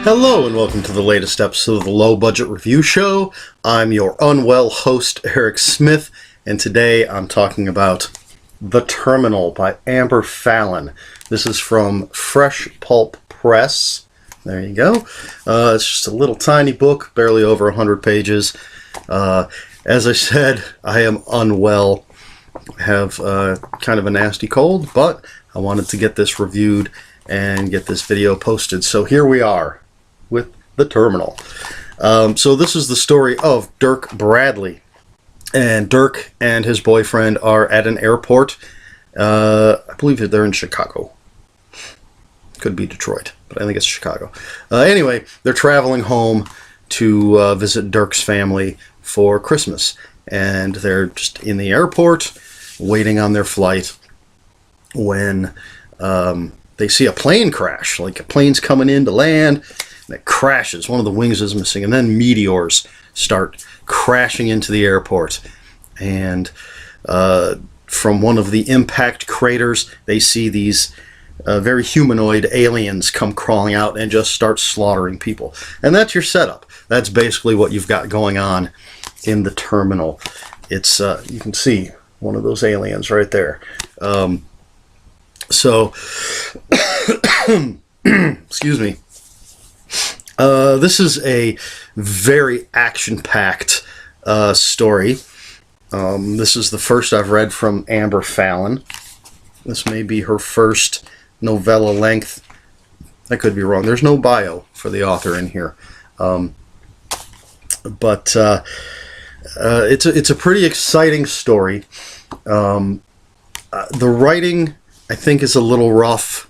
Hello and welcome to the latest episode of the Low Budget Review Show. I'm your unwell host, Eric Smith, and today I'm talking about The Terminal by Amber Fallon. This is from Fresh Pulp Press. There you go. It's just a little tiny book, barely over 100 pages. As I said, I am unwell. I have kind of a nasty cold, but I wanted to get this reviewed and get this video posted. So here we are with The Terminal. So this is the story of Dirk Bradley. And Dirk and his boyfriend are at an airport. I believe they're in Chicago. Could be Detroit, but I think it's Chicago. Anyway, they're traveling home to visit Dirk's family for Christmas. And they're just in the airport waiting on their flight when they see a plane crash. Like a plane's coming in to land, and it crashes. One of the wings is missing, and then meteors start crashing into the airport. And from one of the impact craters, they see these very humanoid aliens come crawling out and just start slaughtering people. And that's your setup. That's basically what you've got going on in The Terminal. It's you can see one of those aliens right there. So, excuse me. This is a very action-packed story. This is the first I've read from Amber Fallon. This may be her first novella length. I could be wrong. There's no bio for the author in here. But it's a pretty exciting story. The writing, I think, is a little rough.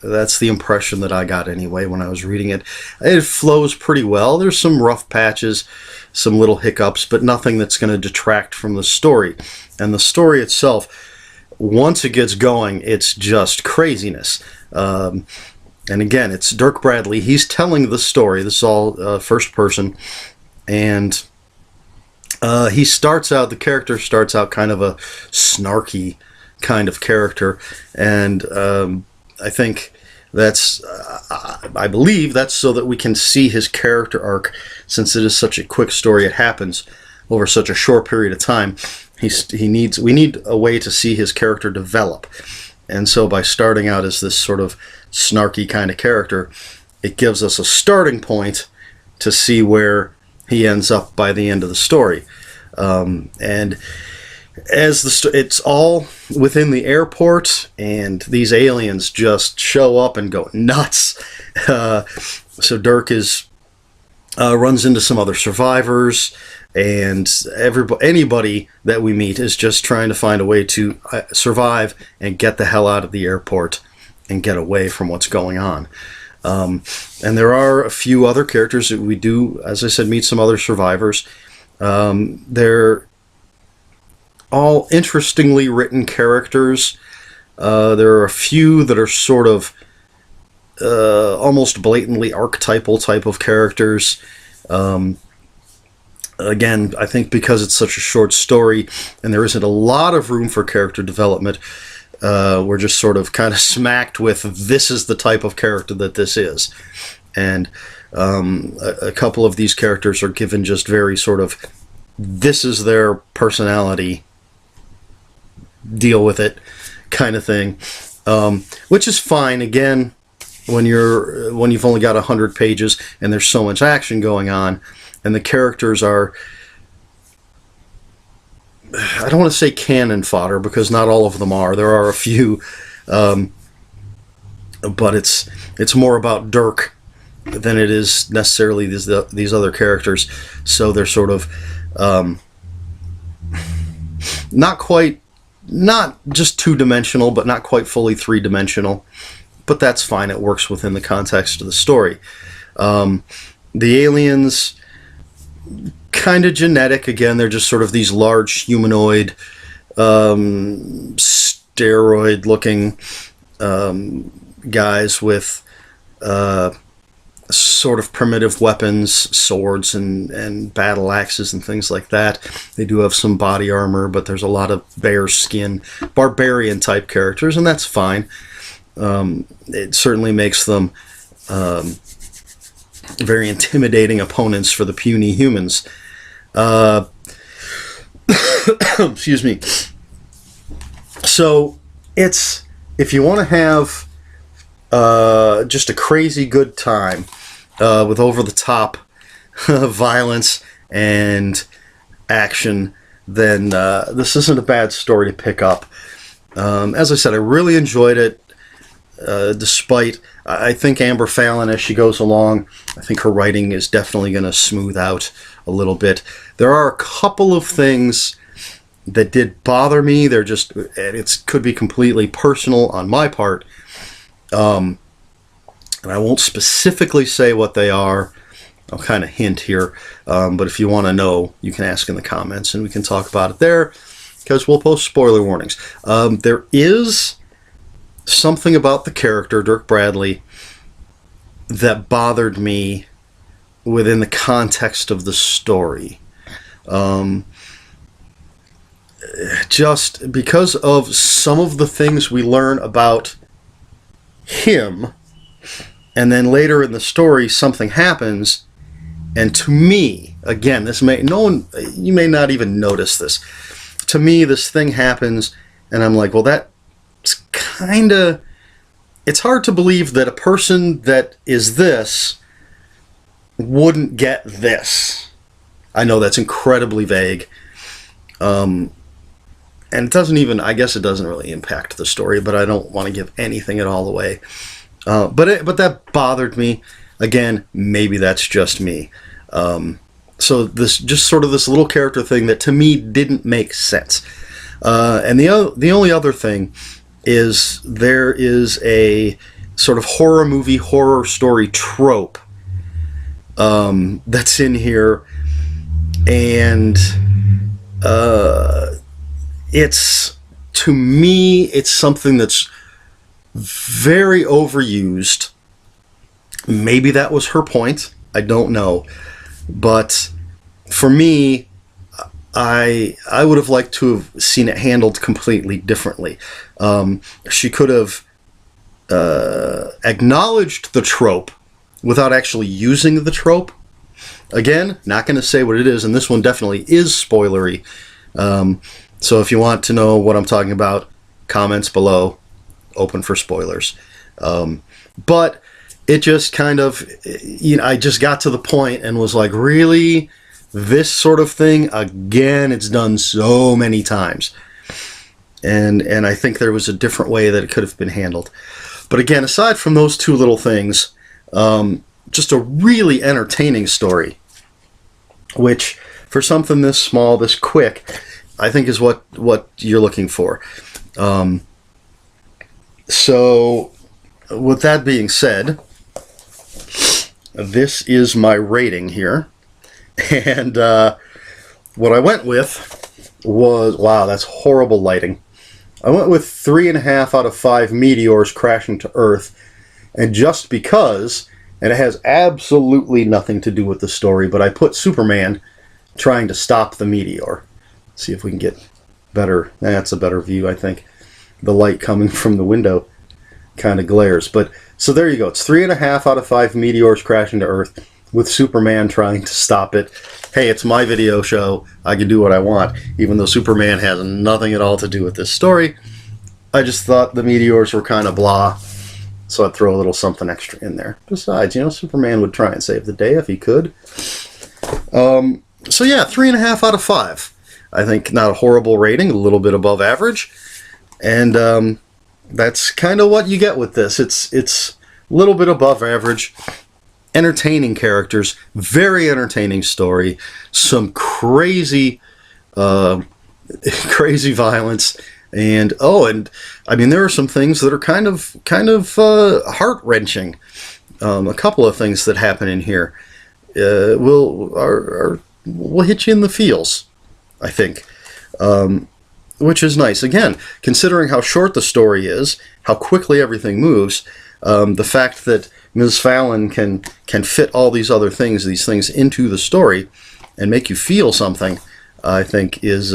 That's the impression that I got anyway when I was reading it. It flows pretty well. There's some rough patches, some little hiccups, but nothing that's going to detract from the story. And the story itself, once it gets going, it's just craziness. And again, it's Dirk Bradley. He's telling the story. This is all first person. And the character starts out kind of a snarky kind of character, and I think I believe that's so that we can see his character arc. Since it is such a quick story, it happens over such a short period of time. We need a way to see his character develop, and so by starting out as this sort of snarky kind of character, it gives us a starting point to see where he ends up by the end of the story. And as it's all within the airport, and these aliens just show up and go nuts. So Dirk runs into some other survivors, and anybody that we meet is just trying to find a way to survive and get the hell out of the airport and get away from what's going on. And there are a few other characters that we do, as I said, meet some other survivors. They're all interestingly written characters. There are a few that are sort of almost blatantly archetypal type of characters. Again, I think because it's such a short story and there isn't a lot of room for character development, we're just sort of kind of smacked with, this is the type of character that this is. And a couple of these characters are given just very sort of, this is their personality, deal with it kind of thing, which is fine. Again, when you've only got 100 pages and there's so much action going on, and the characters are, I don't want to say cannon fodder, because not all of them are. There are a few, but it's more about Dirk than it is necessarily these other characters. So they're sort of not just two-dimensional, but not quite fully three-dimensional. But that's fine. It works within the context of the story. The aliens, kind of genetic. Again, they're just sort of these large humanoid, steroid-looking guys with sort of primitive weapons, swords and battle axes and things like that. They do have some body armor, but there's a lot of bear skin, barbarian type characters, and that's fine. It certainly makes them very intimidating opponents for the puny humans. Excuse me. So it's, if you want to have just a crazy good time with over-the-top violence and action, then this isn't a bad story to pick up. As I said, I really enjoyed it, despite, I think Amber Fallon, as she goes along, I think her writing is definitely going to smooth out a little bit. There are a couple of things that did bother me. They're just, it could be completely personal on my part. And I won't specifically say what they are. I'll kind of hint here. But if you want to know, you can ask in the comments and we can talk about it there, because we'll post spoiler warnings. There is something about the character, Dirk Bradley, that bothered me within the context of the story. Just because of some of the things we learn about him, and then later in the story something happens, and to me, again, this may, no one, you may not even notice this. To me, this thing happens, and I'm like, well, that's kind of, it's hard to believe that a person that is this wouldn't get this. I know that's incredibly vague. And it doesn't even, I guess it doesn't really impact the story, but I don't want to give anything at all away. But that bothered me. Again, maybe that's just me. So this, just sort of this little character thing that to me didn't make sense. And the only other thing is there is a sort of horror movie, horror story trope that's in here. And it's, to me, it's something that's very overused. Maybe that was her point. I don't know. But for me, I would have liked to have seen it handled completely differently. She could have acknowledged the trope without actually using the trope. Again, not going to say what it is, and this one definitely is spoilery. So if you want to know what I'm talking about, comments below, open for spoilers. But it just kind of, you know, I just got to the point and was like, really? This sort of thing? Again, it's done so many times. And I think there was a different way that it could have been handled. But again, aside from those two little things, just a really entertaining story, which for something this small, this quick, I think is what you're looking for. So with that being said, this is my rating here. And what I went with was, wow, that's horrible lighting. I went with 3.5 out of 5 meteors crashing to Earth. And just because, and it has absolutely nothing to do with the story, but I put Superman trying to stop the meteor. See if we can get better. That's a better view, I think. The light coming from the window kind of glares. But so there you go. It's 3.5 out of 5 meteors crashing to Earth with Superman trying to stop it. Hey, it's my video show. I can do what I want, even though Superman has nothing at all to do with this story. I just thought the meteors were kind of blah, so I'd throw a little something extra in there. Besides, you know, Superman would try and save the day if he could. So yeah, 3.5 out of 5. I think not a horrible rating, a little bit above average. And that's kind of what you get with this. It's a little bit above average. Entertaining characters, very entertaining story, some crazy crazy violence, and I mean, there are some things that are kind of heart-wrenching. A couple of things that happen in here will hit you in the feels, I think, which is nice. Again, considering how short the story is, how quickly everything moves, the fact that Ms. Fallon can fit all these other things, these things into the story, and make you feel something, I think is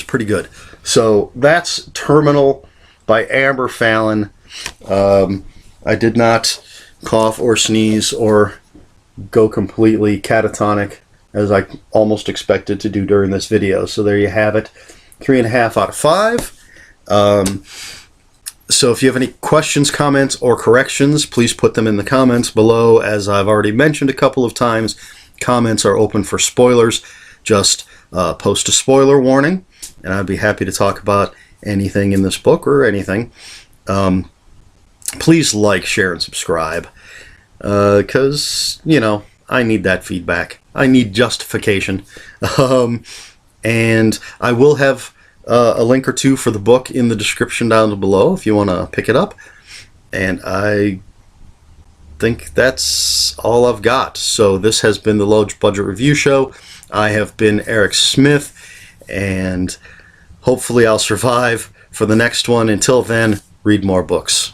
pretty good. So that's Terminal by Amber Fallon. I did not cough or sneeze or go completely catatonic, as I almost expected to do during this video. So there you have it, 3.5 out of 5. So if you have any questions, comments, or corrections, please put them in the comments below. As I've already mentioned a couple of times, comments are open for spoilers. Just post a spoiler warning, and I'd be happy to talk about anything in this book or anything. Please like, share, and subscribe, because, you know, I need that feedback. I need justification. And I will have a link or two for the book in the description down below if you want to pick it up. And I think that's all I've got. So this has been the Low Budget Review Show. I have been Eric Smith, and hopefully I'll survive for the next one. Until then, read more books.